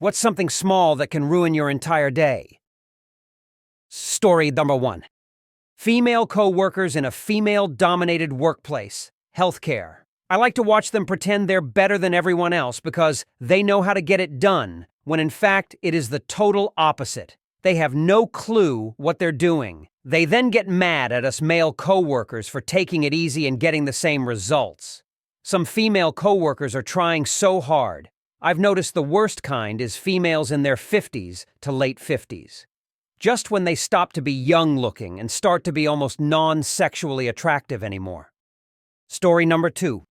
What's something small that can ruin your entire day? Story number 1. Female co-workers in a female-dominated workplace. Healthcare. I like to watch them pretend they're better than everyone else because they know how to get it done, when in fact it is the total opposite. They have no clue what they're doing. They then get mad at us male co-workers for taking it easy and getting the same results. Some female co-workers are trying so hard. I've noticed the worst kind is females in their 50s to late 50s. Just when they stop to be young-looking and start to be almost non-sexually attractive anymore. Story number 2.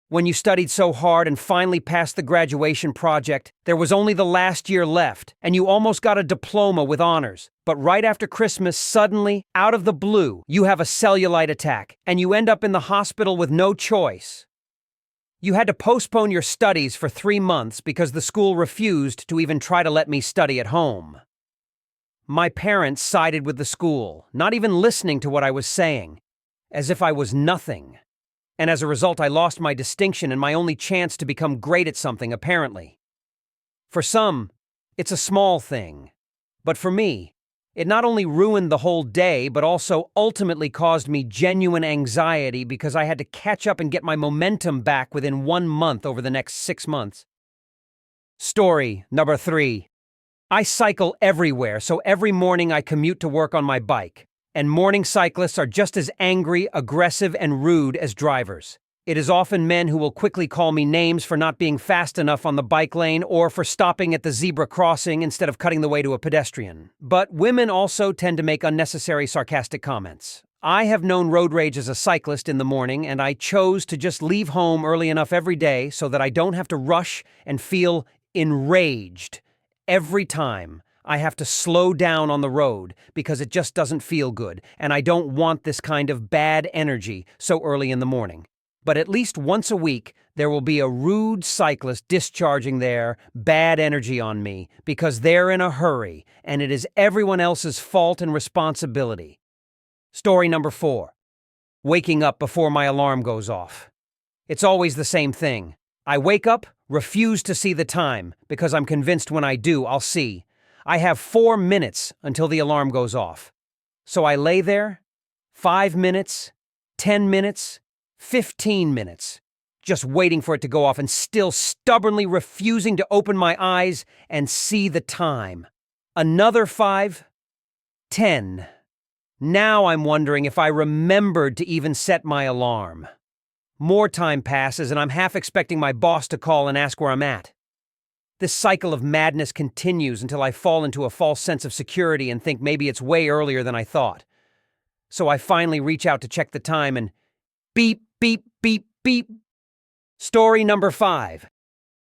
When you studied so hard and finally passed the graduation project, there was only the last year left, and you almost got a diploma with honors. But right after Christmas, suddenly, out of the blue, you have a cellulite attack, and you end up in the hospital with no choice. You had to postpone your studies for 3 months because the school refused to even try to let me study at home. My parents sided with the school, not even listening to what I was saying, as if I was nothing. And as a result, I lost my distinction and my only chance to become great at something, apparently. For some, it's a small thing. But for me, it not only ruined the whole day, but also ultimately caused me genuine anxiety because I had to catch up and get my momentum back within 1 month over the next 6 months. Story number 3. I cycle everywhere, so every morning I commute to work on my bike. And morning cyclists are just as angry, aggressive, and rude as drivers. It is often men who will quickly call me names for not being fast enough on the bike lane or for stopping at the zebra crossing instead of cutting the way to a pedestrian. But women also tend to make unnecessary sarcastic comments. I have known road rage as a cyclist in the morning, and I chose to just leave home early enough every day so that I don't have to rush and feel enraged every time I have to slow down on the road because it just doesn't feel good, and I don't want this kind of bad energy so early in the morning. But at least once a week, there will be a rude cyclist discharging their bad energy on me because they're in a hurry, and it is everyone else's fault and responsibility. Story number 4. Waking up before my alarm goes off. It's always the same thing. I wake up, refuse to see the time, because I'm convinced when I do, I'll see. I have 4 minutes until the alarm goes off. So I lay there, 5 minutes, 10 minutes, 15 minutes, just waiting for it to go off and still stubbornly refusing to open my eyes and see the time. Another 5, 10. Now I'm wondering if I remembered to even set my alarm. More time passes and I'm half expecting my boss to call and ask where I'm at. This cycle of madness continues until I fall into a false sense of security and think maybe it's way earlier than I thought. So I finally reach out to check the time and beep, beep, beep, beep. Story number 5.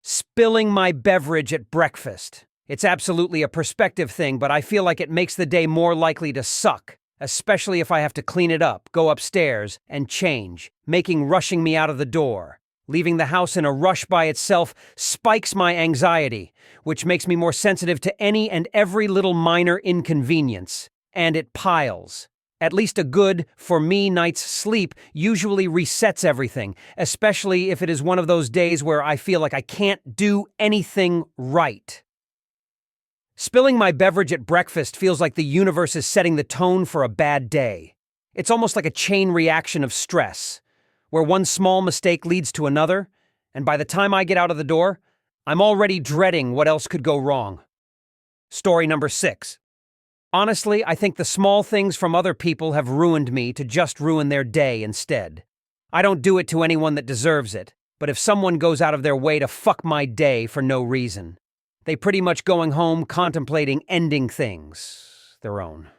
Spilling my beverage at breakfast. It's absolutely a perspective thing, but I feel like it makes the day more likely to suck, especially if I have to clean it up, go upstairs, and change, making rushing me out of the door. Leaving the house in a rush by itself spikes my anxiety, which makes me more sensitive to any and every little minor inconvenience. And it piles. At least a good, for me, night's sleep usually resets everything, especially if it is one of those days where I feel like I can't do anything right. Spilling my beverage at breakfast feels like the universe is setting the tone for a bad day. It's almost like a chain reaction of stress, where one small mistake leads to another, and by the time I get out of the door, I'm already dreading what else could go wrong. Story number 6. Honestly, I think the small things from other people have ruined me to just ruin their day instead. I don't do it to anyone that deserves it, but if someone goes out of their way to fuck my day for no reason, they pretty much going home contemplating ending things their own.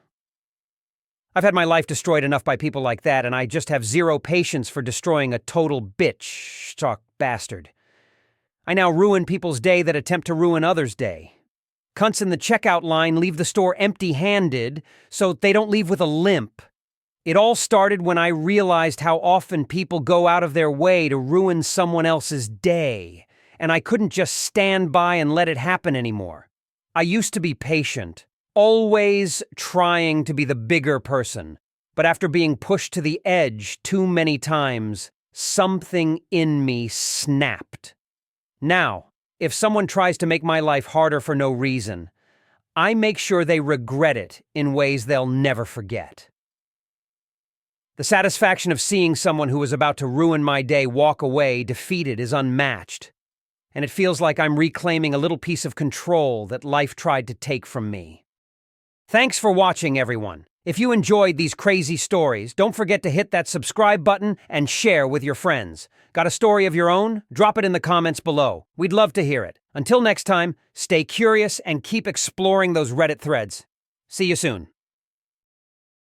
I've had my life destroyed enough by people like that, and I just have zero patience for destroying a total bitch-talk bastard. I now ruin people's day that attempt to ruin others' day. Cunts in the checkout line leave the store empty-handed so they don't leave with a limp. It all started when I realized how often people go out of their way to ruin someone else's day, and I couldn't just stand by and let it happen anymore. I used to be patient, always trying to be the bigger person, but after being pushed to the edge too many times, something in me snapped. Now, If someone tries to make my life harder for no reason, I make sure they regret it in ways they'll never forget. The satisfaction of seeing someone who was about to ruin my day walk away defeated is unmatched, and it feels like I'm reclaiming a little piece of control that life tried to take from me. Thanks for watching, everyone. If you enjoyed these crazy stories, don't forget to hit that subscribe button and share with your friends. Got a story of your own? Drop it in the comments below. We'd love to hear it. Until next time, stay curious and keep exploring those Reddit threads. See you soon.